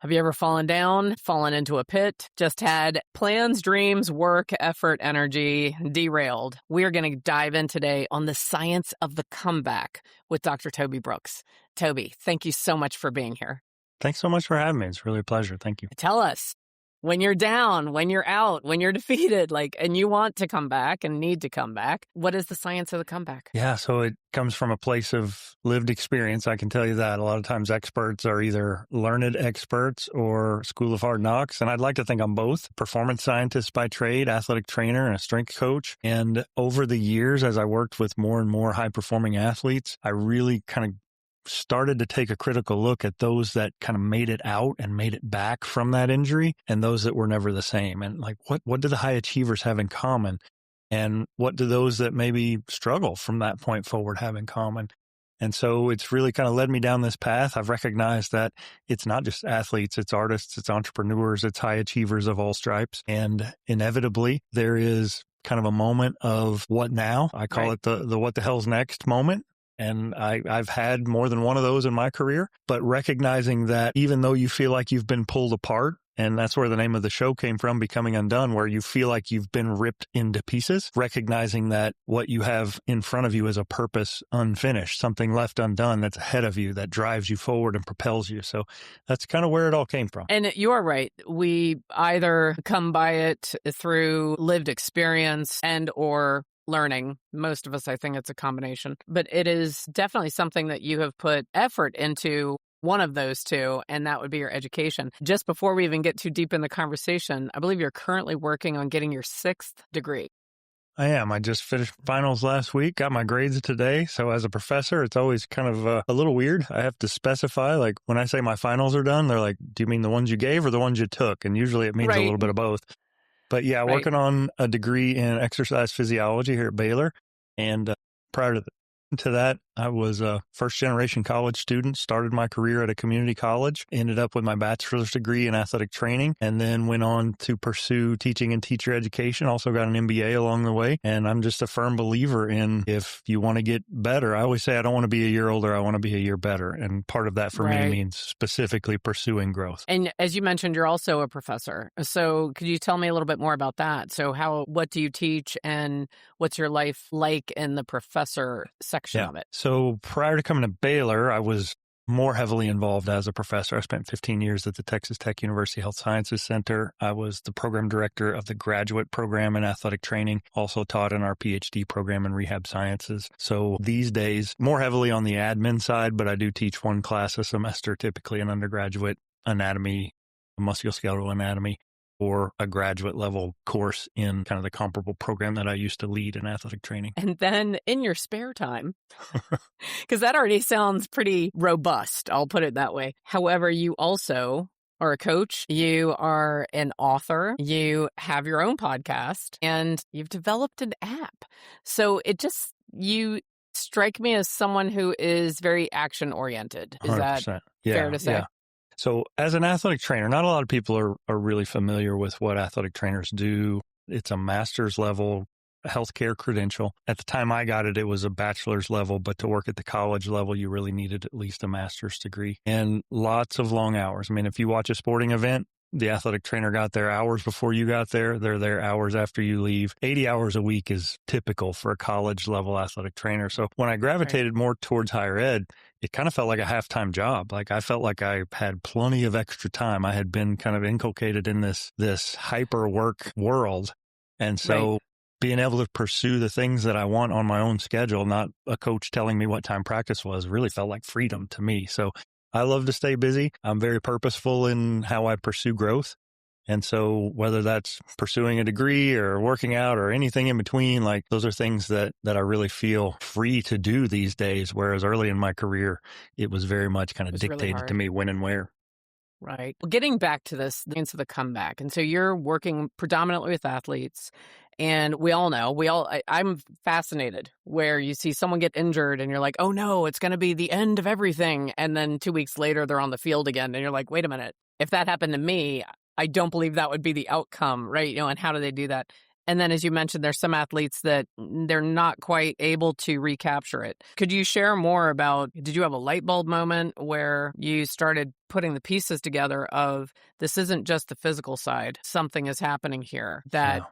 Have you ever fallen down, fallen into a pit, just had plans, dreams, work, effort, energy derailed? We're going to dive in today on the science of the comeback with Dr. Toby Brooks. Toby, thank you so much for being here. Thanks so much for having me. It's really a pleasure. Thank you. Tell us, when you're down, when you're out, when you're defeated, and you want to come back and need to come back, what is the science of the comeback? Yeah, so it comes from a place of lived experience. I can tell you that. A lot of times experts are either learned experts or School of Hard Knocks. And I'd like to think I'm both. Performance scientist by trade, athletic trainer, and a strength coach. And over the years, as I worked with more and more high-performing athletes, I really kind of started to take a critical look at those that kind of made it out and made it back from that injury and those that were never the same. And what do the high achievers have in common? And what do those that maybe struggle from that point forward have in common? And so it's really kind of led me down this path. I've recognized that it's not just athletes, it's artists, it's entrepreneurs, it's high achievers of all stripes. And inevitably there is kind of a moment of what now? I call it the what the hell's next moment. And I've had more than one of those in my career, but recognizing that even though you feel like you've been pulled apart, and that's where the name of the show came from, Becoming Undone, where you feel like you've been ripped into pieces, recognizing that what you have in front of you is a purpose unfinished, something left undone that's ahead of you that drives you forward and propels you. So that's kind of where it all came from. And you are right. We either come by it through lived experience and or learning. Most of us, I think it's a combination, but it is definitely something that you have put effort into, one of those two, and that would be your education. Just before we even get too deep in the conversation, I believe you're currently working on getting your 6th degree. I am. I just finished finals last week, got my grades today. So as a professor, it's always kind of a little weird. I have to specify, when I say my finals are done, they're like, do you mean the ones you gave or the ones you took? And usually it means a little bit of both. But yeah, working on a degree in exercise physiology here at Baylor. And prior to that, I was a first-generation college student, started my career at a community college, ended up with my bachelor's degree in athletic training, and then went on to pursue teaching and teacher education, also got an MBA along the way. And I'm just a firm believer in if you want to get better, I always say I don't want to be a year older, I want to be a year better. And part of that for me means specifically pursuing growth. And as you mentioned, you're also a professor. So could you tell me a little bit more about that? So what do you teach and what's your life like in the professor section of it? So prior to coming to Baylor, I was more heavily involved as a professor. I spent 15 years at the Texas Tech University Health Sciences Center. I was the program director of the graduate program in athletic training, also taught in our PhD program in rehab sciences. So these days, more heavily on the admin side, but I do teach one class a semester, typically an undergraduate anatomy, musculoskeletal anatomy, or a graduate level course in kind of the comparable program that I used to lead in athletic training. And then in your spare time, because that already sounds pretty robust, I'll put it that way. However, you also are a coach, you are an author, you have your own podcast, and you've developed an app. So you strike me as someone who is very action oriented. Is 100%. that fair to say? Yeah. So as an athletic trainer, not a lot of people are really familiar with what athletic trainers do. It's a master's level healthcare credential. At the time I got it, it was a bachelor's level, but to work at the college level, you really needed at least a master's degree and lots of long hours. I mean, if you watch a sporting event, the athletic trainer got there hours before you got there. They're there hours after you leave. 80 hours a week is typical for a college level athletic trainer. So when I gravitated more towards higher ed, it kind of felt like a half-time job. I felt like I had plenty of extra time. I had been kind of inculcated in this hyper work world. And so being able to pursue the things that I want on my own schedule, not a coach telling me what time practice was, really felt like freedom to me. So I love to stay busy. I'm very purposeful in how I pursue growth. And so whether that's pursuing a degree or working out or anything in between, those are things that I really feel free to do these days. Whereas early in my career, it was very much kind of dictated to me when and where. Right. Well, getting back to this, into the comeback. And so you're working predominantly with athletes. And we all know, I'm fascinated where you see someone get injured and you're like, oh no, it's going to be the end of everything. And then 2 weeks later, they're on the field again. And you're like, wait a minute, if that happened to me, I don't believe that would be the outcome, right? And how do they do that? And then, as you mentioned, there's some athletes that they're not quite able to recapture it. Could you share more about, did you have a light bulb moment where you started putting the pieces together of this isn't just the physical side, something is happening here that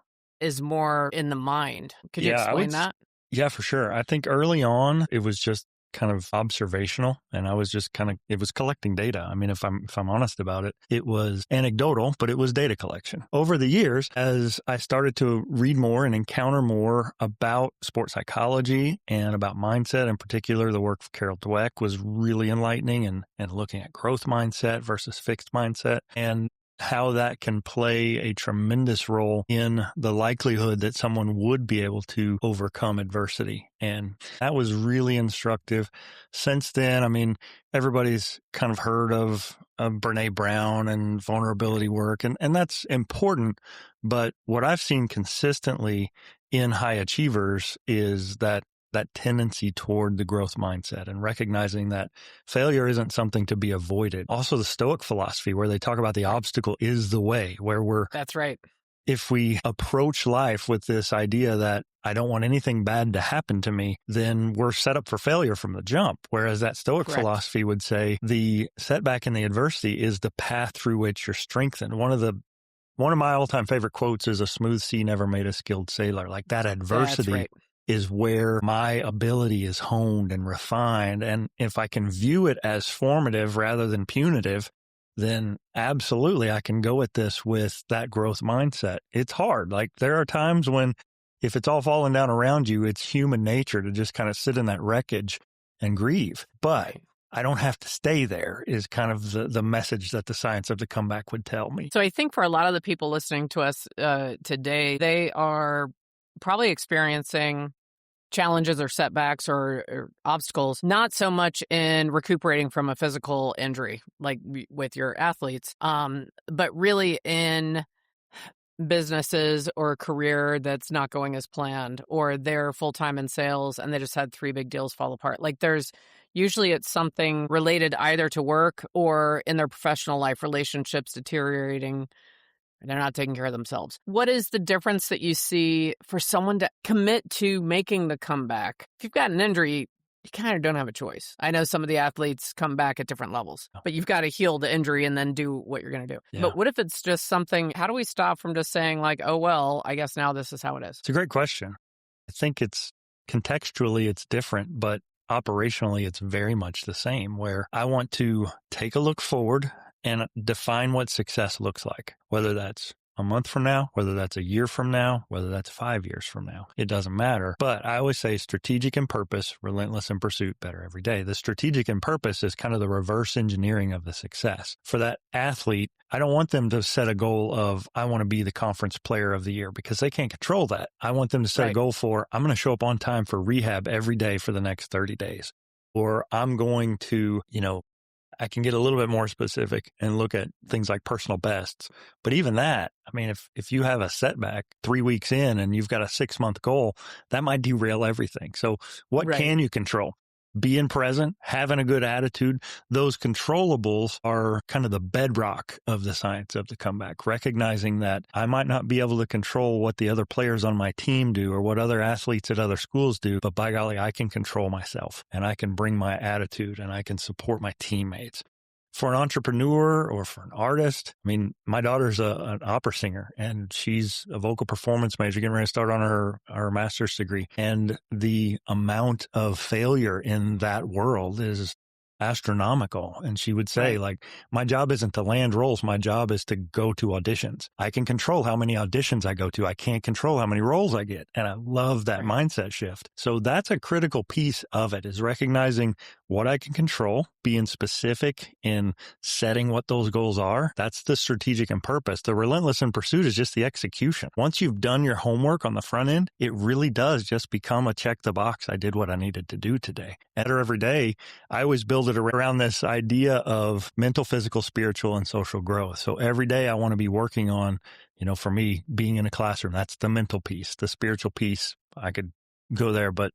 is more in the mind? Could you explain that? Yeah, for sure. I think early on, it was just kind of observational, and I was just it was collecting data. I mean, if I'm honest about it, it was anecdotal, but it was data collection. Over the years, as I started to read more and encounter more about sports psychology and about mindset, in particular, the work of Carol Dweck was really enlightening, and looking at growth mindset versus fixed mindset, and how that can play a tremendous role in the likelihood that someone would be able to overcome adversity. And that was really instructive. Since then, I mean, everybody's kind of heard of Brene Brown and vulnerability work, and that's important. But what I've seen consistently in high achievers is that tendency toward the growth mindset and recognizing that failure isn't something to be avoided. Also, the Stoic philosophy where they talk about the obstacle is the way, where That's right. If we approach life with this idea that I don't want anything bad to happen to me, then we're set up for failure from the jump. Whereas that Stoic philosophy would say the setback and the adversity is the path through which you're strengthened. One of my all-time favorite quotes is, "A smooth sea never made a skilled sailor." Like that adversity is where my ability is honed and refined. And if I can view it as formative rather than punitive, then absolutely I can go at this with that growth mindset. It's hard. Like there are times when if it's all falling down around you, it's human nature to just kind of sit in that wreckage and grieve. But I don't have to stay there is kind of the message that the science of the comeback would tell me. So I think for a lot of the people listening to us today, they are probably experiencing challenges or setbacks or obstacles, not so much in recuperating from a physical injury, like with your athletes, but really in businesses or a career that's not going as planned, or they're full-time in sales and they just had 3 big deals fall apart. Like usually it's something related either to work or in their professional life, relationships deteriorating. They're not taking care of themselves. What is the difference that you see for someone to commit to making the comeback? If you've got an injury, you kind of don't have a choice. I know some of the athletes come back at different levels, but you've got to heal the injury and then do what you're going to do. Yeah. But what if it's just something, how do we stop from just saying like, oh, well, I guess now this is how it is? It's a great question. I think contextually it's different, but operationally it's very much the same, where I want to take a look forward and define what success looks like, whether that's a month from now, whether that's a year from now, whether that's 5 years from now. It doesn't matter. But I always say strategic in purpose, relentless in pursuit, better every day. The strategic in purpose is kind of the reverse engineering of the success. For that athlete, I don't want them to set a goal of, I want to be the conference player of the year, because they can't control that. I want them to set a goal for, I'm going to show up on time for rehab every day for the next 30 days. Or I'm going to, I can get a little bit more specific and look at things like personal bests. But even that, I mean, if you have a setback 3 weeks in and you've got a 6-month goal, that might derail everything. So what can you control? Being present, having a good attitude, those controllables are kind of the bedrock of the science of the comeback, recognizing that I might not be able to control what the other players on my team do or what other athletes at other schools do, but by golly, I can control myself and I can bring my attitude and I can support my teammates. For an entrepreneur or for an artist, I mean, my daughter's an opera singer and she's a vocal performance major getting ready to start on her master's degree. And the amount of failure in that world is astronomical. And she would say, like, my job isn't to land roles. My job is to go to auditions. I can control how many auditions I go to. I can't control how many roles I get. And I love that mindset shift. So that's a critical piece of it, is recognizing what I can control, being specific in setting what those goals are. That's the strategic and purpose. The relentless in pursuit is just the execution. Once you've done your homework on the front end, it really does just become a check the box. I did what I needed to do today. And every day, I always build it around this idea of mental, physical, spiritual, and social growth. So every day I want to be working on, for me, being in a classroom. That's the mental piece. The spiritual piece, I could go there, but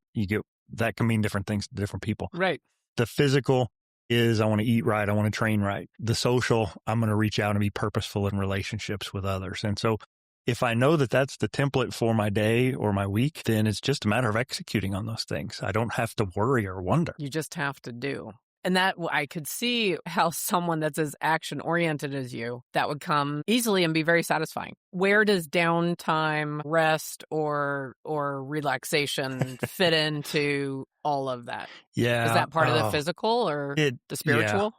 that can mean different things to different people. Right. The physical is I want to eat right. I want to train right. The social, I'm going to reach out and be purposeful in relationships with others. And so if I know that that's the template for my day or my week, then it's just a matter of executing on those things. I don't have to worry or wonder. You just have to do. And that I could see how someone that's as action-oriented as you, that would come easily and be very satisfying. Where does downtime, rest, or relaxation fit into all of that? Yeah. Is that part of the physical or the spiritual? Yeah.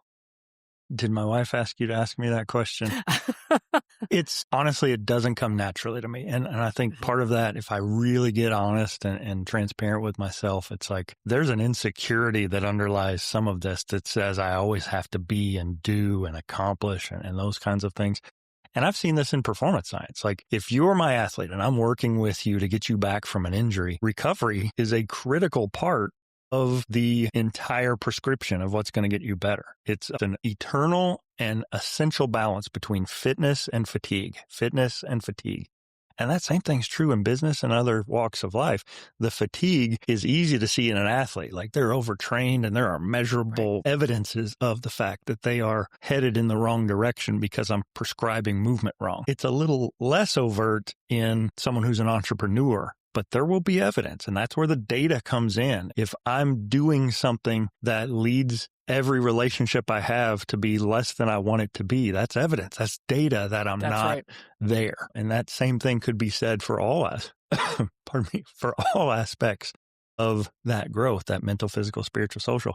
Did my wife ask you to ask me that question? It's honestly, it doesn't come naturally to me. And I think part of that, if I really get honest and transparent with myself, it's like there's an insecurity that underlies some of this that says I always have to be and do and accomplish and those kinds of things. And I've seen this in performance science. Like if you're my athlete and I'm working with you to get you back from an injury, recovery is a critical part of the entire prescription of what's going to get you better. It's an eternal and essential balance between fitness and fatigue. And that same thing's true in business and other walks of life. The fatigue is easy to see in an athlete. Like they're overtrained and there are measurable evidences of the fact that they are headed in the wrong direction because I'm prescribing movement wrong. It's a little less overt in someone who's an entrepreneur, but there will be evidence. And that's where the data comes in. If I'm doing something that leads every relationship I have to be less than I want it to be, that's evidence. That's data that I'm not there. And that same thing could be said for all for all aspects of that growth, that mental, physical, spiritual, social.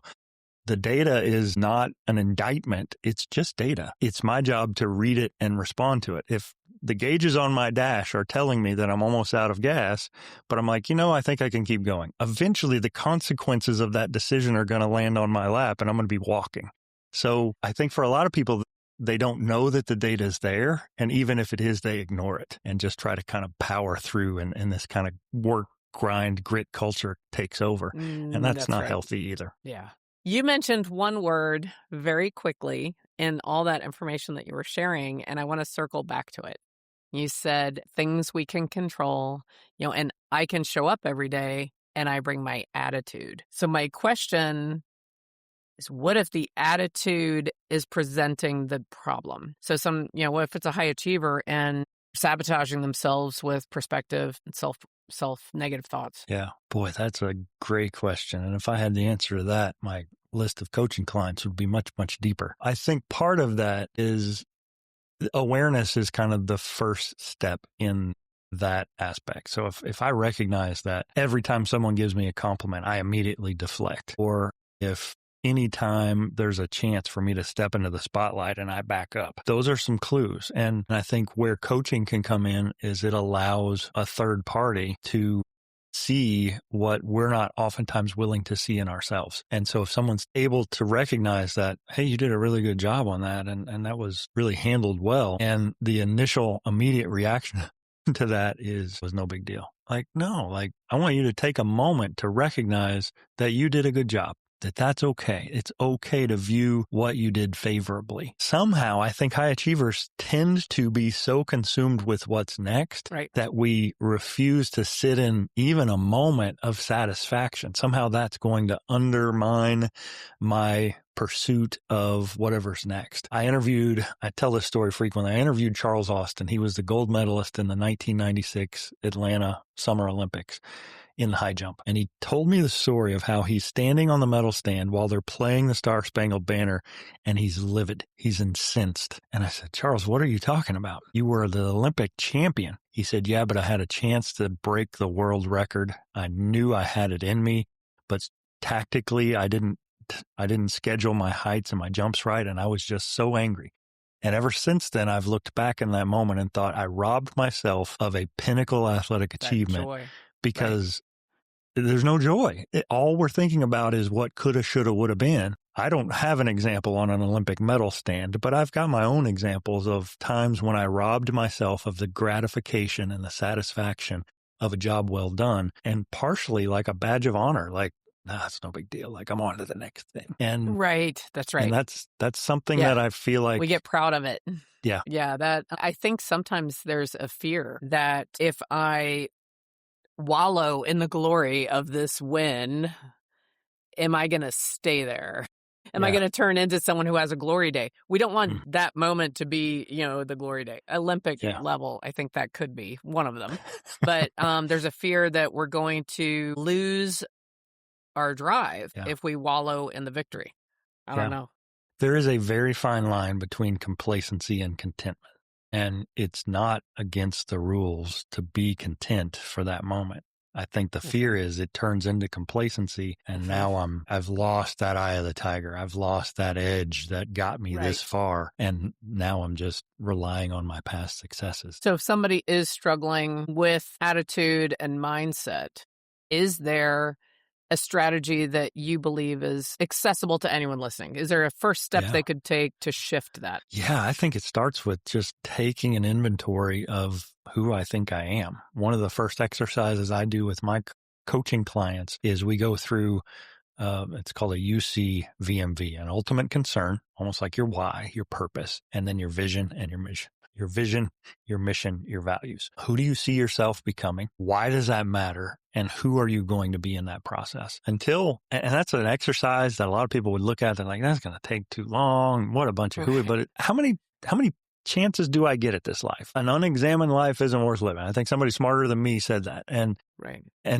The data is not an indictment. It's just data. It's my job to read it and respond to it. If the gauges on my dash are telling me that I'm almost out of gas, but I'm like, I think I can keep going. Eventually, the consequences of that decision are going to land on my lap and I'm going to be walking. So I think for a lot of people, they don't know that the data is there. And even if it is, they ignore it and just try to kind of power through and this kind of work, grind, grit culture takes over. And that's not healthy either. Yeah. You mentioned one word very quickly in all that information that you were sharing, and I want to circle back to it. You said things we can control, and I can show up every day and I bring my attitude. So my question is, what if the attitude is presenting the problem? So what if it's a high achiever and sabotaging themselves with perspective and self-negative thoughts? Yeah. Boy, that's a great question. And if I had the answer to that, my list of coaching clients would be much, much deeper. I think part of that is awareness is kind of the first step in that aspect. So if I recognize that every time someone gives me a compliment, I immediately deflect, or if anytime there's a chance for me to step into the spotlight and I back up, those are some clues. And I think where coaching can come in is it allows a third party to see what we're not oftentimes willing to see in ourselves. And so if someone's able to recognize that, hey, you did a really good job on that, and that was really handled well, and the initial immediate reaction to that was no big deal. Like, no, I want you to take a moment to recognize that you did a good job. That's okay. It's okay to view what you did favorably. Somehow, I think high achievers tend to be so consumed with what's next that we refuse to sit in even a moment of satisfaction. Somehow that's going to undermine my pursuit of whatever's next. I tell this story frequently. I interviewed Charles Austin. He was the gold medalist in the 1996 Atlanta Summer Olympics in the high jump. And he told me the story of how he's standing on the medal stand while they're playing the Star Spangled Banner, and he's livid. He's incensed. And I said, Charles, what are you talking about? You were the Olympic champion. He said, yeah, but I had a chance to break the world record. I knew I had it in me, but tactically, I didn't schedule my heights and my jumps right, and I was just so angry. And ever since then, I've looked back in that moment and thought I robbed myself of a pinnacle athletic achievement because there's no joy. All we're thinking about is what coulda, shoulda, woulda been. I don't have an example on an Olympic medal stand, but I've got my own examples of times when I robbed myself of the gratification and the satisfaction of a job well done, and partially like a badge of honor, like, nah, it's no big deal. Like, I'm on to the next thing. And that's right. And that's something that I feel like we get proud of it. Yeah. Yeah. That I think sometimes there's a fear that if I wallow in the glory of this win, am I going to stay there? Am I Yeah. going to turn into someone who has a glory day? We don't want that moment to be, the glory day. Olympic Yeah. level, I think that could be one of them. But there's a fear that we're going to lose our drive Yeah. if we wallow in the victory. I don't know. There is a very fine line between complacency and contentment. And it's not against the rules to be content for that moment. I think the fear is it turns into complacency, and now I've lost that eye of the tiger. I've lost that edge that got me this far, and now I'm just relying on my past successes. So if somebody is struggling with attitude and mindset, is there a strategy that you believe is accessible to anyone listening? Is there a first step they could take to shift that? Yeah, I think it starts with just taking an inventory of who I think I am. One of the first exercises I do with my coaching clients is we go through, it's called a UCVMV, an ultimate concern, almost like your why, your purpose, and then your vision and your mission. Your vision, your mission, your values. Who do you see yourself becoming? Why does that matter? And who are you going to be in that process? And that's an exercise that a lot of people would look at and like, that's going to take too long. What a bunch of hooey. But how many chances do I get at this life? An unexamined life isn't worth living. I think somebody smarter than me said that. And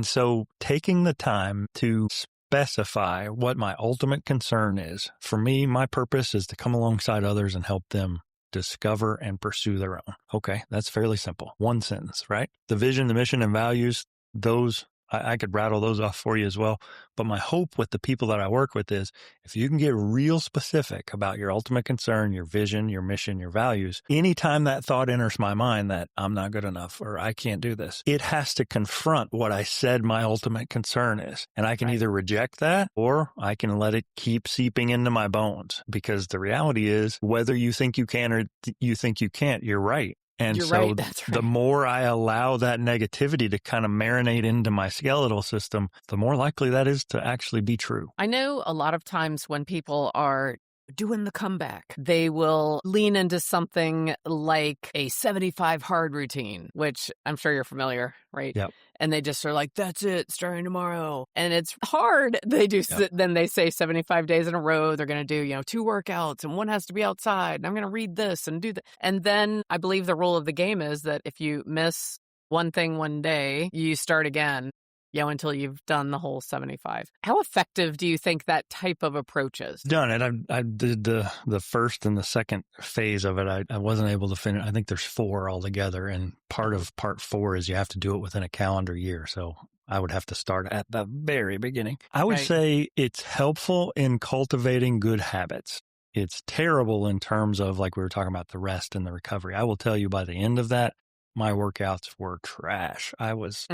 so taking the time to specify what my ultimate concern is. For me, my purpose is to come alongside others and help them discover and pursue their own. Okay, that's fairly simple. One sentence, right? The vision, the mission, and values, those, I could rattle those off for you as well. But my hope with the people that I work with is if you can get real specific about your ultimate concern, your vision, your mission, your values, anytime that thought enters my mind that I'm not good enough or I can't do this, it has to confront what I said my ultimate concern is. And I can either reject that or I can let it keep seeping into my bones, because the reality is whether you think you can or you think you can't, you're right. And You're so right, that's right. The more I allow that negativity to kind of marinate into my skeletal system, the more likely that is to actually be true. I know a lot of times when people are doing the comeback, they will lean into something like a 75 hard routine, which I'm sure you're familiar, right? Yep. And they just are like, that's it, starting tomorrow. And it's hard. They do, then they say 75 days in a row, they're going to do, 2 workouts and one has to be outside. And I'm going to read this and do that. And then I believe the rule of the game is that if you miss one thing one day, you start again. Until you've done the whole 75. How effective do you think that type of approach is? Done it. I did the first and the second phase of it. I wasn't able to finish. I think there's 4 altogether. And part of part 4 is you have to do it within a calendar year. So I would have to start at the very beginning. I would say it's helpful in cultivating good habits. It's terrible in terms of, like we were talking about, the rest and the recovery. I will tell you by the end of that, my workouts were trash. I was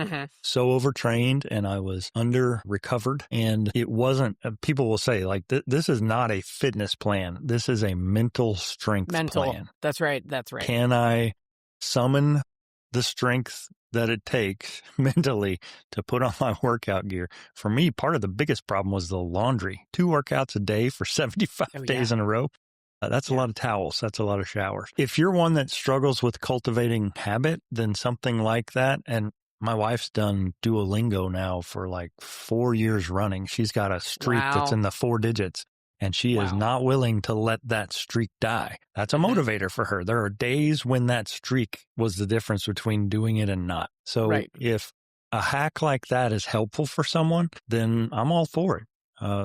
so overtrained and I was under recovered, and it wasn't, people will say like, this is not a fitness plan. This is a mental strength plan. That's right. Can I summon the strength that it takes mentally to put on my workout gear? For me, part of the biggest problem was the laundry. 2 workouts a day for 75 days in a row. That's a lot of towels. That's a lot of showers. If you're one that struggles with cultivating habit, then something like that. And my wife's done Duolingo now for like 4 years running. She's got a streak that's in the 4 digits, and she is not willing to let that streak die. That's a motivator for her. There are days when that streak was the difference between doing it and not. So if a hack like that is helpful for someone, then I'm all for it.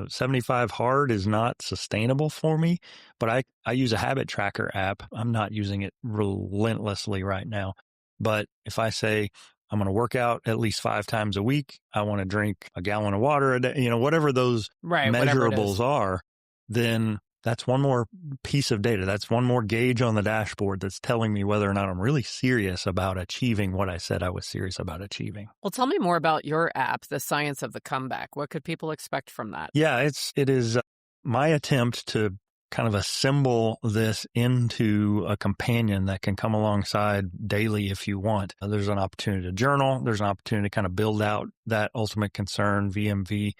75 hard is not sustainable for me, but I use a habit tracker app. I'm not using it relentlessly right now. But if I say I'm going to work out at least 5 times a week, I want to drink a gallon of water a day, whatever those measurables are, then that's one more piece of data. That's one more gauge on the dashboard that's telling me whether or not I'm really serious about achieving what I said I was serious about achieving. Well, tell me more about your app, The Science of the Comeback. What could people expect from that? Yeah, it is my attempt to kind of assemble this into a companion that can come alongside daily if you want. There's an opportunity to journal. There's an opportunity to kind of build out that ultimate concern, VMV.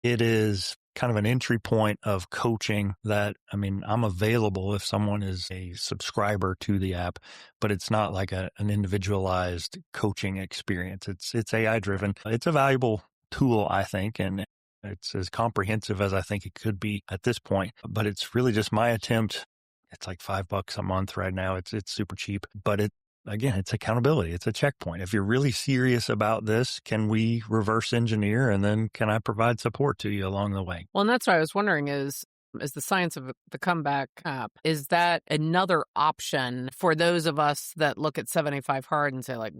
It is kind of an entry point of coaching that, I'm available if someone is a subscriber to the app, but it's not like an individualized coaching experience. It's AI driven. It's a valuable tool, I think, and It's as comprehensive as I think it could be at this point, but it's really just my attempt. It's like $5 a month right now. It's super cheap, but it's accountability. It's a checkpoint. If you're really serious about this, can we reverse engineer, and then can I provide support to you along the way? Well, and that's what I was wondering is the science of the comeback app, is that another option for those of us that look at 75 hard and say like,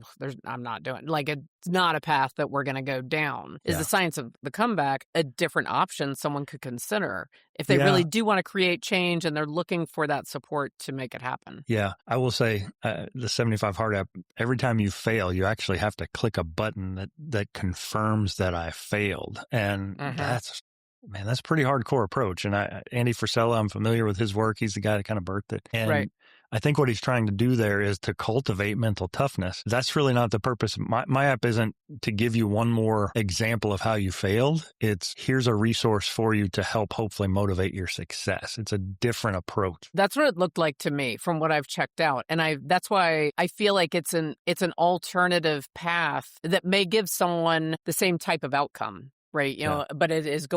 I'm not doing, like, it's not a path that we're going to go down. Is the science of the comeback a different option someone could consider if they really do want to create change and they're looking for that support to make it happen? Yeah, I will say the 75 hard app, every time you fail, you actually have to click a button that confirms that I failed. And that's a pretty hardcore approach. And Andy Frisella, I'm familiar with his work. He's the guy that kind of birthed it. And I think what he's trying to do there is to cultivate mental toughness. That's really not the purpose. My app isn't to give you one more example of how you failed. It's here's a resource for you to help hopefully motivate your success. It's a different approach. That's what it looked like to me from what I've checked out. And that's why I feel like it's an alternative path that may give someone the same type of outcome. Right. But it's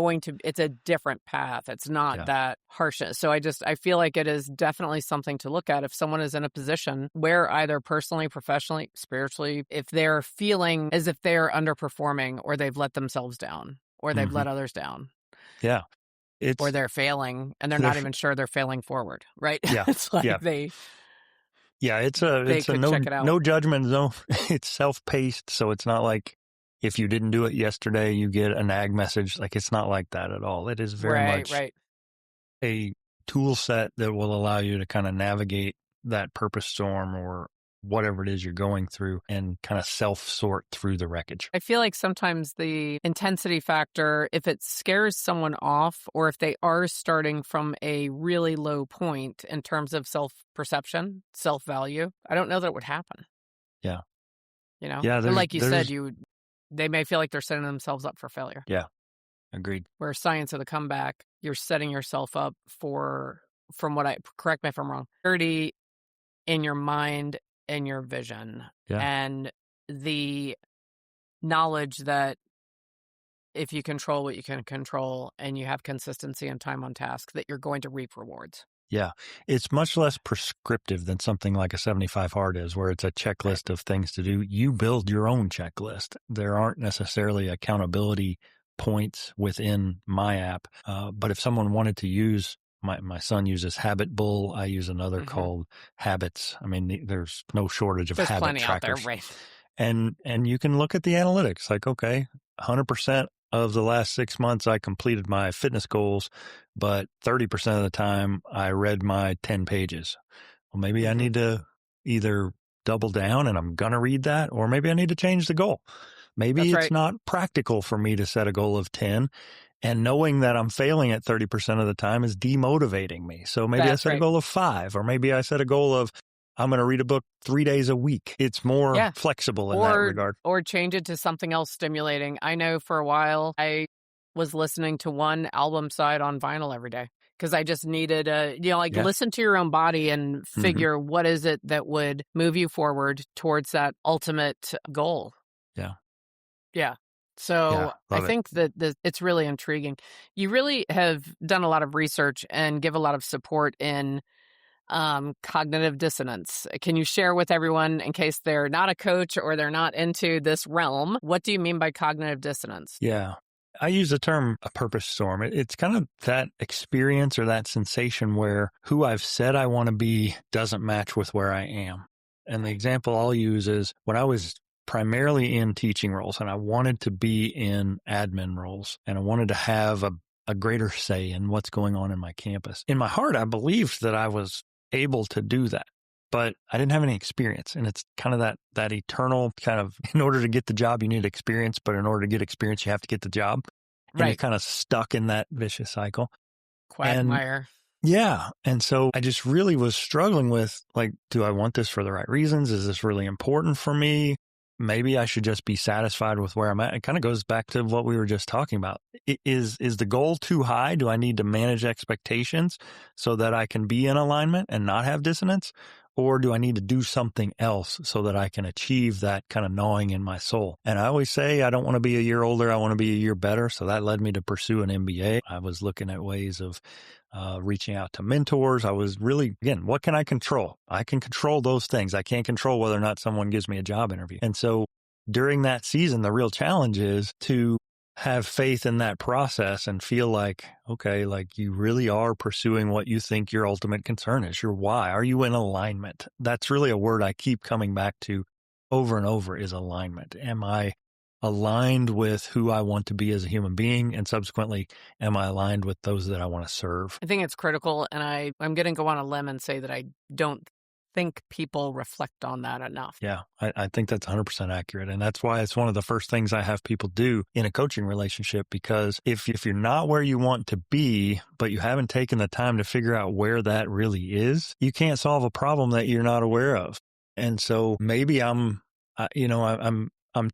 a different path. It's not that harshness. So I feel like it is definitely something to look at if someone is in a position where either personally, professionally, spiritually, if they're feeling as if they're underperforming or they've let themselves down or they've let others down. Yeah. Or they're failing and they're not even sure they're failing forward. Right. Yeah. It's like it's a no judgment zone. It's self-paced. So it's not like, if you didn't do it yesterday, you get a nag message. Like, it's not like that at all. It is very much a tool set that will allow you to kind of navigate that purpose storm or whatever it is you're going through and kind of self-sort through the wreckage. I feel like sometimes the intensity factor, if it scares someone off or if they are starting from a really low point in terms of self-perception, self-value, I don't know that it would happen. Yeah. Like you said, they may feel like they're setting themselves up for failure. Yeah, agreed. Where science of the comeback, you're setting yourself up for, correct me if I'm wrong, clarity in your mind and your vision. Yeah. And the knowledge that if you control what you can control and you have consistency and time on task, that you're going to reap rewards. Yeah, it's much less prescriptive than something like a 75 hard is, where it's a checklist of things to do. You build your own checklist. There aren't necessarily accountability points within my app. But if someone wanted to use, my son uses Habit Bull. I use another called Habits. I mean, there's no shortage of habit trackers. Out there, right? And you can look at the analytics like, okay, 100% of the last 6 months, I completed my fitness goals, but 30% of the time I read my 10 pages. Well, maybe I need to either double down and I'm going to read that, or maybe I need to change the goal. Maybe it's not practical for me to set a goal of 10, and knowing that I'm failing at 30% of the time is demotivating me. So maybe I set a goal of 5, or maybe I set a goal of I'm going to read a book 3 days a week. It's more flexible in that regard. Or change it to something else stimulating. I know for a while I was listening to one album side on vinyl every day because I just needed listen to your own body and figure what is it that would move you forward towards that ultimate goal. Yeah. Yeah. So I think that it's really intriguing. You really have done a lot of research and give a lot of support in cognitive dissonance. Can you share with everyone, in case they're not a coach or they're not into this realm, what do you mean by cognitive dissonance? Yeah. I use the term a purpose storm. It's kind of that experience or that sensation where who I've said I want to be doesn't match with where I am. And the example I'll use is when I was primarily in teaching roles and I wanted to be in admin roles and I wanted to have a greater say in what's going on in my campus. In my heart, I believed that I was able to do that, but I didn't have any experience. And it's kind of that eternal kind of, in order to get the job, you need experience, but in order to get experience, you have to get the job. And you're kind of stuck in that vicious cycle. Quagmire. Yeah. And so I just really was struggling with, like, do I want this for the right reasons? Is this really important for me? Maybe I should just be satisfied with where I'm at. It kind of goes back to what we were just talking about. Is the goal too high? Do I need to manage expectations so that I can be in alignment and not have dissonance? or do I need to do something else so that I can achieve that kind of gnawing in my soul? And I always say I don't want to be a year older. I want to be a year better. So that led me to pursue an MBA. I was looking at ways of reaching out to mentors. I was really, again, what can I control? I can control those things. I can't control whether or not someone gives me a job interview. And so during that season, the real challenge is to have faith in that process and feel like, okay, like you really are pursuing what you think your ultimate concern is, your why. Are you in alignment? That's really a word I keep coming back to over and over, is alignment. Am I aligned with who I want to be as a human being? And subsequently, am I aligned with those that I want to serve? I think it's critical. And I'm going to go on a limb and say that I don't think people reflect on that enough. Yeah, I think that's 100% accurate. And that's why it's one of the first things I have people do in a coaching relationship, because if you're not where you want to be, but you haven't taken the time to figure out where that really is, you can't solve a problem that you're not aware of. And so maybe I'm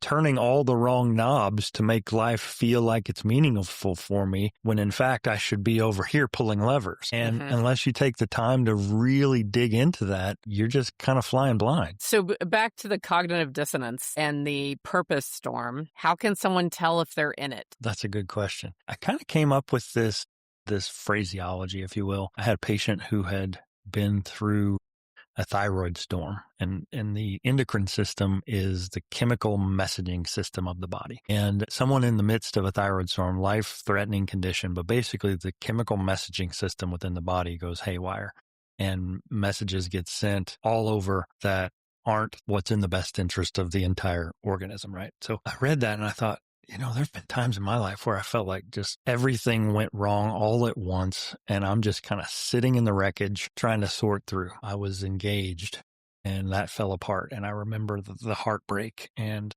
turning all the wrong knobs to make life feel like it's meaningful for me, when in fact I should be over here pulling levers. And unless you take the time to really dig into that, you're just kind of flying blind. So back to the cognitive dissonance and the purpose storm, how can someone tell if they're in it? That's a good question. I kind of came up with this phraseology, if you will. I had a patient who had been through a thyroid storm, and the endocrine system is the chemical messaging system of the body. And someone in the midst of a thyroid storm, life-threatening condition, but basically the chemical messaging system within the body goes haywire, and messages get sent all over that aren't what's in the best interest of the entire organism, right? So I read that and I thought, there've been times in my life where I felt like just everything went wrong all at once, and I'm just kind of sitting in the wreckage trying to sort through. I was engaged, and that fell apart. And I remember the heartbreak and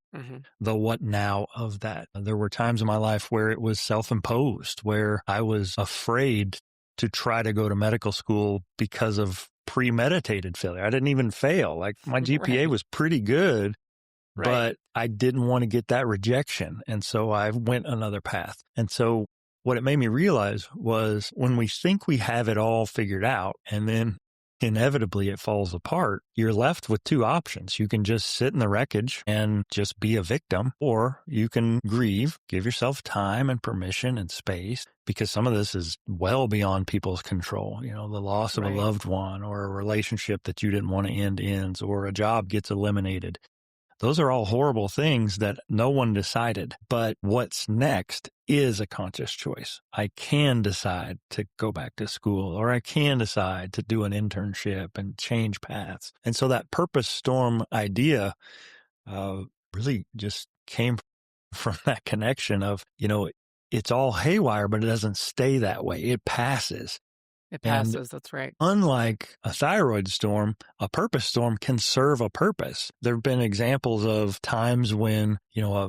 the what now of that. There were times in my life where it was self-imposed, where I was afraid to try to go to medical school because of premeditated failure. I didn't even fail. Like my GPA was pretty good. Right. But I didn't want to get that rejection. And so I went another path. And so what it made me realize was, when we think we have it all figured out and then inevitably it falls apart, you're left with two options. You can just sit in the wreckage and just be a victim, or you can grieve, give yourself time and permission and space, because some of this is well beyond people's control. The loss of a loved one, or a relationship that you didn't want to end ends, or a job gets eliminated. Those are all horrible things that no one decided. But what's next is a conscious choice. I can decide to go back to school, or I can decide to do an internship and change paths. And so that purpose storm idea really just came from that connection of, it's all haywire, but it doesn't stay that way. It passes. It passes, that's right. Unlike a thyroid storm, a purpose storm can serve a purpose. There have been examples of times when, I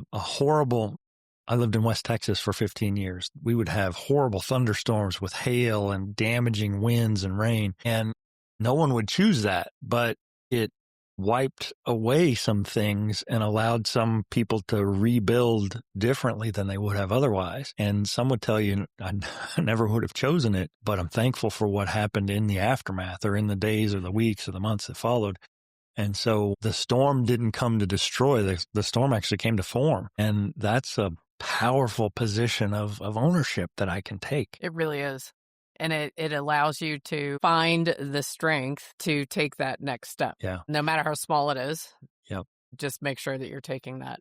lived in West Texas for 15 years. We would have horrible thunderstorms with hail and damaging winds and rain, and no one would choose that, but it wiped away some things and allowed some people to rebuild differently than they would have otherwise. And some would tell you, I never would have chosen it, but I'm thankful for what happened in the aftermath, or in the days or the weeks or the months that followed. And so the storm didn't come to destroy, the storm actually came to form. And that's a powerful position of ownership that I can take. It really is. And it allows you to find the strength to take that next step. Yeah. No matter how small it is. Yep. Just make sure that you're taking that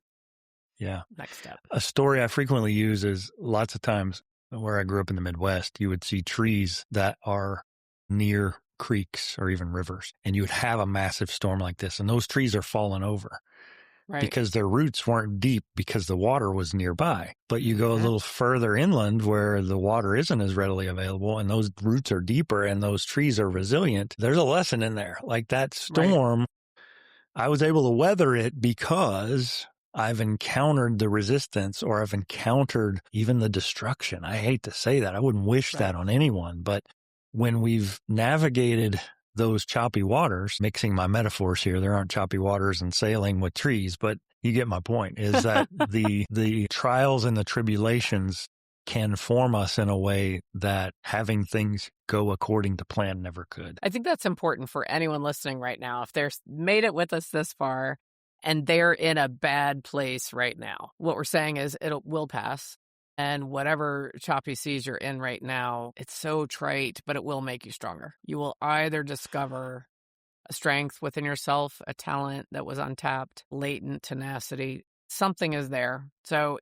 next step. A story I frequently use is, lots of times where I grew up in the Midwest, you would see trees that are near creeks or even rivers, and you would have a massive storm like this, and those trees are falling over. Right. Because their roots weren't deep, because the water was nearby. But you go a little further inland where the water isn't as readily available, and those roots are deeper and those trees are resilient. There's a lesson in there. Like that storm, I was able to weather it because I've encountered the resistance, or I've encountered even the destruction. I hate to say that. I wouldn't wish that on anyone. But when we've navigated those choppy waters, mixing my metaphors here, there aren't choppy waters and sailing with trees, but you get my point, is that the trials and the tribulations can form us in a way that having things go according to plan never could. I think that's important for anyone listening right now. If they're made it with us this far and they're in a bad place right now, what we're saying is it will pass. And whatever choppy seas you're in right now, it's so trite, but it will make you stronger. You will either discover a strength within yourself, a talent that was untapped, latent tenacity. Something is there. So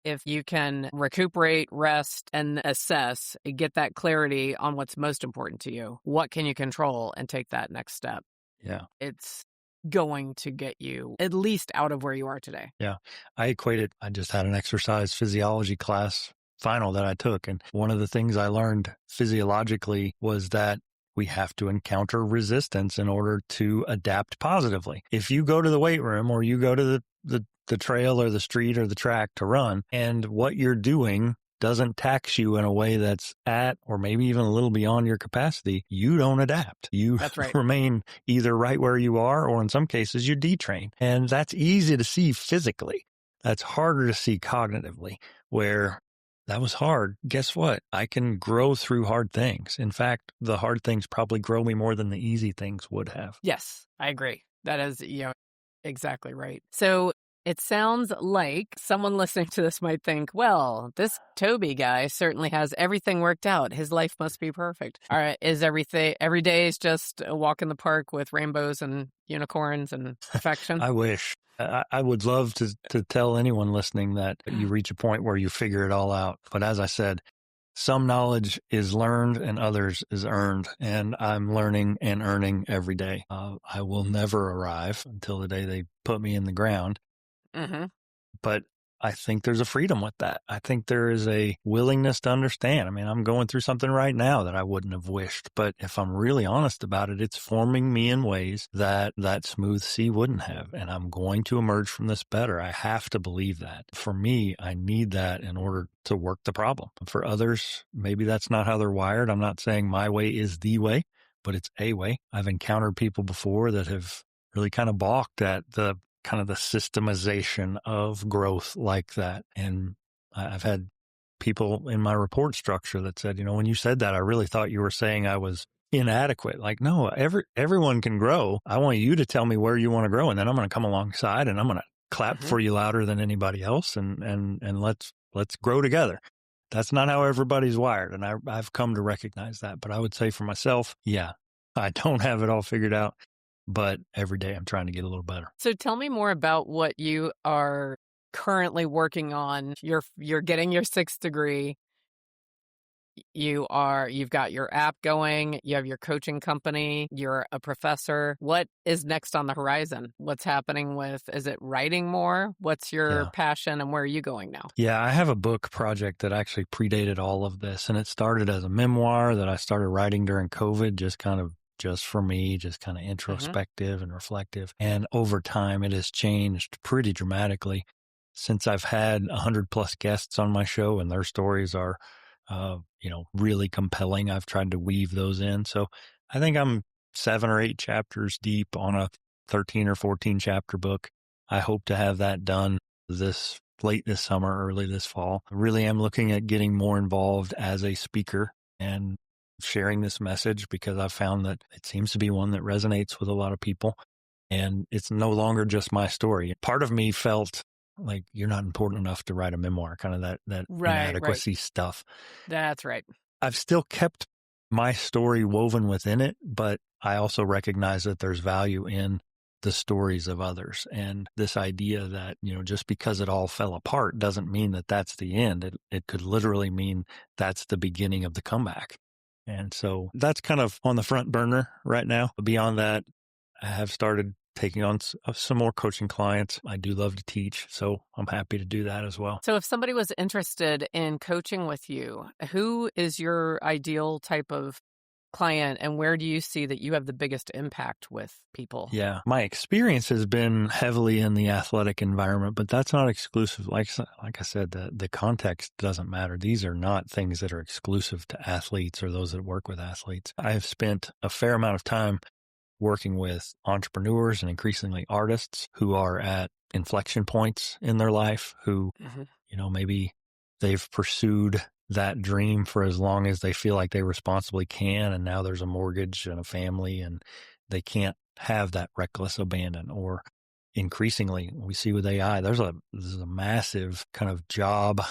if you can recuperate, rest, and assess, get that clarity on what's most important to you, what can you control, and take that next step. Yeah. It's going to get you at least out of where you are today. Yeah. I equated, I just had an exercise physiology class final that I took. And one of the things I learned physiologically was that we have to encounter resistance in order to adapt positively. If you go to the weight room or you go to the trail or the street or the track to run, and what you're doing doesn't tax you in a way that's at or maybe even a little beyond your capacity, you don't adapt. You That's right. remain either right where you are, or in some cases you detrain. And that's easy to see physically. That's harder to see cognitively, where that was hard. Guess what? I can grow through hard things. In fact, the hard things probably grow me more than the easy things would have. Yes, I agree. That is, exactly right. So it sounds like someone listening to this might think, well, this Toby guy certainly has everything worked out. His life must be perfect. All right, is every day is just a walk in the park with rainbows and unicorns and perfection? I wish. I would love to tell anyone listening that you reach a point where you figure it all out. But as I said, some knowledge is learned and others is earned. And I'm learning and earning every day. I will never arrive until the day they put me in the ground. Mm-hmm. But I think there's a freedom with that. I think there is a willingness to understand. I mean, I'm going through something right now that I wouldn't have wished, but if I'm really honest about it, it's forming me in ways that smooth sea wouldn't have. And I'm going to emerge from this better. I have to believe that. For me, I need that in order to work the problem. For others, maybe that's not how they're wired. I'm not saying my way is the way, but it's a way. I've encountered people before that have really kind of balked at the systemization of growth like that. And I've had people in my report structure that said, when you said that, I really thought you were saying I was inadequate. Like, no, everyone can grow. I want you to tell me where you want to grow. And then I'm going to come alongside and I'm going to clap for you louder than anybody else. And let's grow together. That's not how everybody's wired. And I've come to recognize that. But I would say for myself, yeah, I don't have it all figured out. But every day I'm trying to get a little better. So tell me more about what you are currently working on. You're getting your 6th degree. You've got your app going. You have your coaching company. You're a professor. What is next on the horizon? What's happening is it writing more? What's your passion and where are you going now? Yeah, I have a book project that actually predated all of this. And it started as a memoir that I started writing during COVID, just for me, just kind of introspective and reflective. And over time, it has changed pretty dramatically since I've had 100+ guests on my show and their stories are, really compelling. I've tried to weave those in. So I think I'm 7 or 8 chapters deep on a 13 or 14 chapter book. I hope to have that done late this summer, early this fall. I really am looking at getting more involved as a speaker and sharing this message because I've found that it seems to be one that resonates with a lot of people. And it's no longer just my story. Part of me felt like you're not important enough to write a memoir, kind of that inadequacy stuff. That's right. I've still kept my story woven within it, but I also recognize that there's value in the stories of others. And this idea that, just because it all fell apart doesn't mean that that's the end. It could literally mean that's the beginning of the comeback. And so that's kind of on the front burner right now. But beyond that, I have started taking on some more coaching clients. I do love to teach, so I'm happy to do that as well. So if somebody was interested in coaching with you, who is your ideal type of client and where do you see that you have the biggest impact with people? Yeah, my experience has been heavily in the athletic environment, but that's not exclusive. Like I said, the context doesn't matter. These are not things that are exclusive to athletes or those that work with athletes. I have spent a fair amount of time working with entrepreneurs and increasingly artists who are at inflection points in their life, who, maybe they've pursued that dream for as long as they feel like they responsibly can. And now there's a mortgage and a family, and they can't have that reckless abandon. Or increasingly, we see with AI, this is a massive kind of job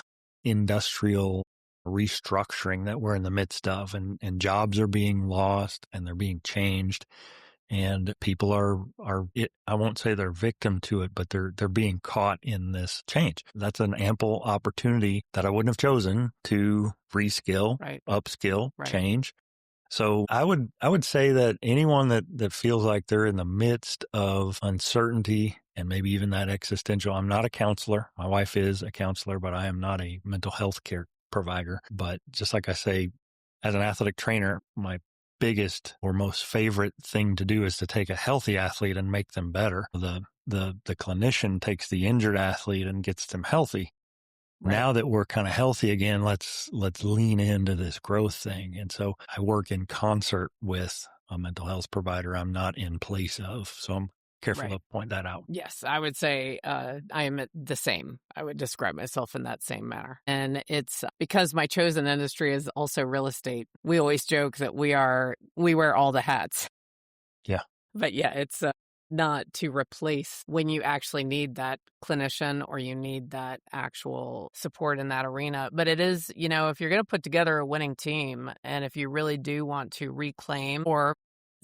industrial restructuring that we're in the midst of, and jobs are being lost and they're being changed. And people I won't say they're victim to it, but they're being caught in this change. That's an ample opportunity that I wouldn't have chosen to reskill, upskill, change. So I would say that anyone that feels like they're in the midst of uncertainty and maybe even that existential, I'm not a counselor. My wife is a counselor, but I am not a mental health care provider. But just like I say, as an athletic trainer, my biggest or most favorite thing to do is to take a healthy athlete and make them better. The clinician takes the injured athlete and gets them healthy. Right. Now that we're kind of healthy again, let's lean into this growth thing. And so I work in concert with a mental health provider I'm not in place of. So I'm careful to point that out. Yes, I would say I am the same. I would describe myself in that same manner. And it's because my chosen industry is also real estate. We always joke that we wear all the hats. Yeah. But yeah, it's not to replace when you actually need that clinician or you need that actual support in that arena. But it is, if you're going to put together a winning team, and if you really do want to reclaim or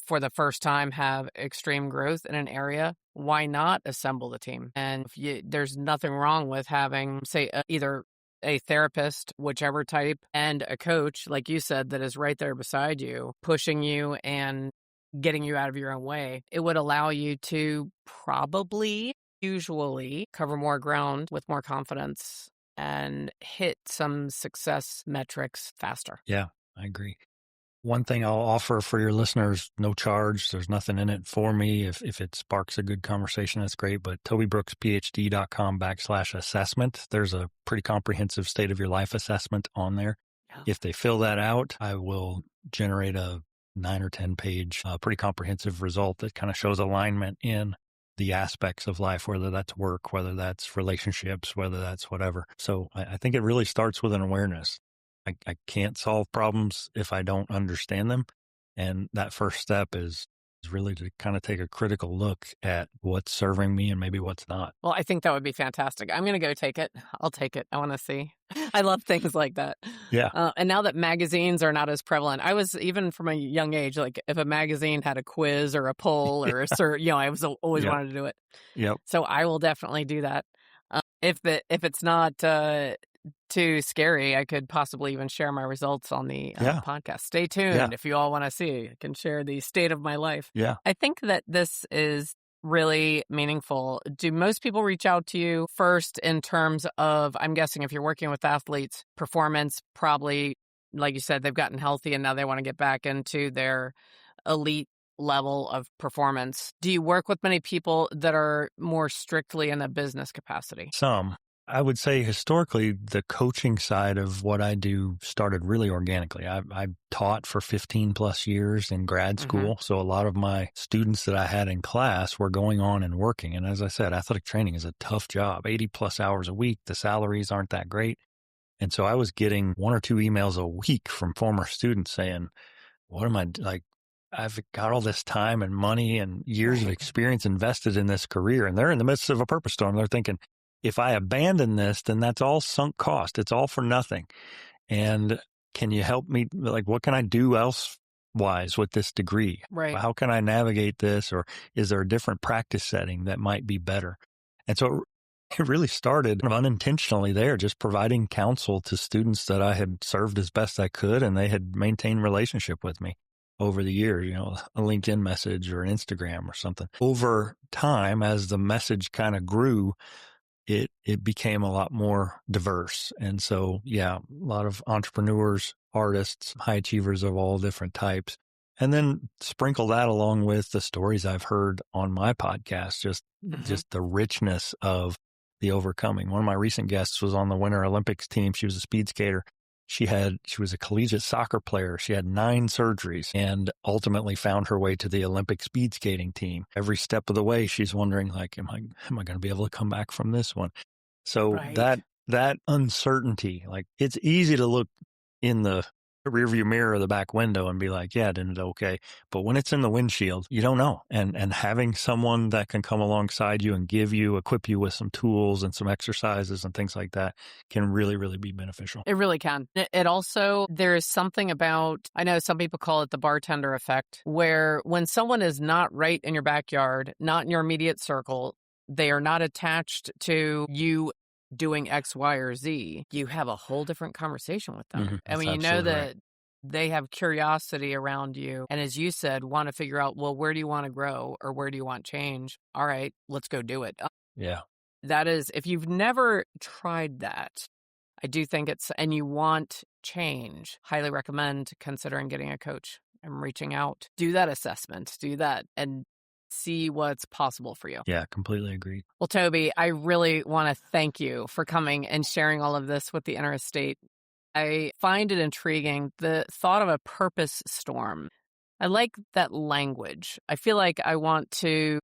for the first time have extreme growth in an area, why not assemble the team? And there's nothing wrong with having, say, either a therapist, whichever type, and a coach, like you said, that is right there beside you, pushing you and getting you out of your own way. It would allow you to usually cover more ground with more confidence and hit some success metrics faster. Yeah, I agree. One thing I'll offer for your listeners, no charge. There's nothing in it for me. If it sparks a good conversation, that's great. But TobyBrooksPhD.com/assessment. There's a pretty comprehensive state of your life assessment on there. Yeah. If they fill that out, I will generate a 9 or 10 page, pretty comprehensive result that kind of shows alignment in the aspects of life, whether that's work, whether that's relationships, whether that's whatever. So I think it really starts with an awareness. I can't solve problems if I don't understand them. And that first step is really to kind of take a critical look at what's serving me and maybe what's not. Well, I think that would be fantastic. I'm going to go take it. I'll take it. I want to see. I love things like that. Yeah. And now that magazines are not as prevalent, I was, even from a young age, like if a magazine had a quiz or a poll or a I was always wanted to do it. Yep. So I will definitely do that. If it's not too scary, I could possibly even share my results on the podcast. Stay tuned if you all want to see. I can share the state of my life. Yeah. I think that this is really meaningful. Do most people reach out to you first in terms of, I'm guessing if you're working with athletes, performance, probably, like you said, they've gotten healthy and now they want to get back into their elite level of performance. Do you work with many people that are more strictly in a business capacity? Some. I would say historically, the coaching side of what I do started really organically. I taught for 15 plus years in grad school. Mm-hmm. So a lot of my students that I had in class were going on and working. And as I said, athletic training is a tough job, 80 plus hours a week. The salaries aren't that great. And so I was getting 1 or 2 emails a week from former students saying, what am I like? I've got all this time and money and years of experience invested in this career. And they're in the midst of a purpose storm. They're thinking, if I abandon this, then that's all sunk cost. It's all for nothing. And can you help me? Like, what can I do elsewise with this degree? Right. How can I navigate this? Or is there a different practice setting that might be better? And so it really started unintentionally there, just providing counsel to students that I had served as best I could, and they had maintained relationship with me over the years, a LinkedIn message or an Instagram or something. Over time, as the message kind of grew, it became a lot more diverse. And so, a lot of entrepreneurs, artists, high achievers of all different types. And then sprinkle that along with the stories I've heard on my podcast, just the richness of the overcoming. One of my recent guests was on the Winter Olympics team. She was a speed skater. She was a collegiate soccer player. She had 9 surgeries and ultimately found her way to the Olympic speed skating team. Every step of the way, she's wondering, like, am I going to be able to come back from this one? So that that uncertainty. Like, it's easy to look in the rearview mirror of the back window and be like, yeah, didn't it okay. But when it's in the windshield, you don't know. And having someone that can come alongside you and equip you with some tools and some exercises and things like that can really, really be beneficial. It really can. It also, there's something about, I know some people call it the bartender effect, where when someone is not right in your backyard, not in your immediate circle, they are not attached to you doing X, Y, or Z, you have a whole different conversation with them. I mean, you know that they have curiosity around you. And as you said, want to figure out, well, where do you want to grow or where do you want change? All right, let's go do it. Yeah. That is, if you've never tried that, I do think and you want change, highly recommend considering getting a coach and reaching out. Do that assessment, do that, and see what's possible for you. Yeah, completely agree. Well, Toby, I really want to thank you for coming and sharing all of this with the Interstate. I find it intriguing, the thought of a purpose storm. I like that language. I feel like I want to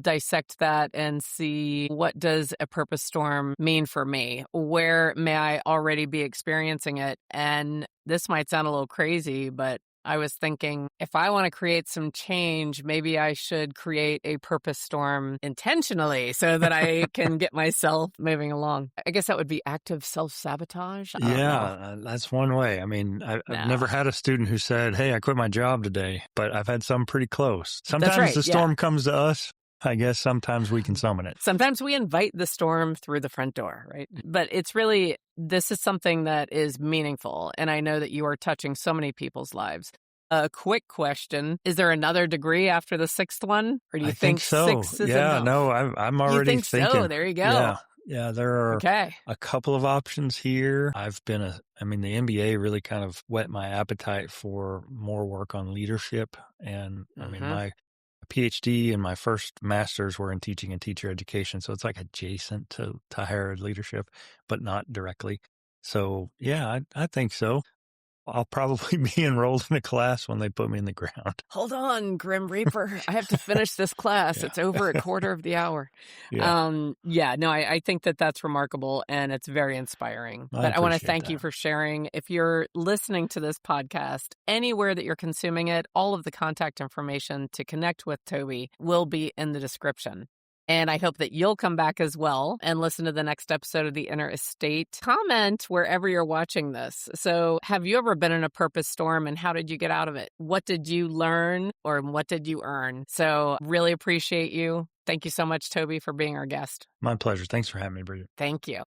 dissect that and see, what does a purpose storm mean for me? Where may I already be experiencing it? And this might sound a little crazy, but I was thinking, if I want to create some change, maybe I should create a purpose storm intentionally so that I can get myself moving along. I guess that would be active self-sabotage. Yeah, that's one way. I mean, I've never had a student who said, hey, I quit my job today, but I've had some pretty close. Sometimes the storm comes to us. I guess sometimes we can summon it. Sometimes we invite the storm through the front door, right? But it's really, this is something that is meaningful. And I know that you are touching so many people's lives. A quick question. Is there another degree after the sixth one? Or do you think so? 6 is enough? No, I'm already you think thinking. So? There you go. Yeah, there are a couple of options here. The MBA really kind of whet my appetite for more work on leadership. And I mean, my PhD and my first master's were in teaching and teacher education. So it's like adjacent to higher ed leadership, but not directly. So yeah, I think so. I'll probably be enrolled in a class when they put me in the ground. Hold on, Grim Reaper. I have to finish this class. It's over a quarter of the hour. I think that's remarkable and it's very inspiring. But I want to thank you for sharing. If you're listening to this podcast, anywhere that you're consuming it, all of the contact information to connect with Toby will be in the description. And I hope that you'll come back as well and listen to the next episode of The Inner Estate. Comment wherever you're watching this. So have you ever been in a purpose storm and how did you get out of it? What did you learn or what did you earn? So really appreciate you. Thank you so much, Toby, for being our guest. My pleasure. Thanks for having me, Bridget. Thank you.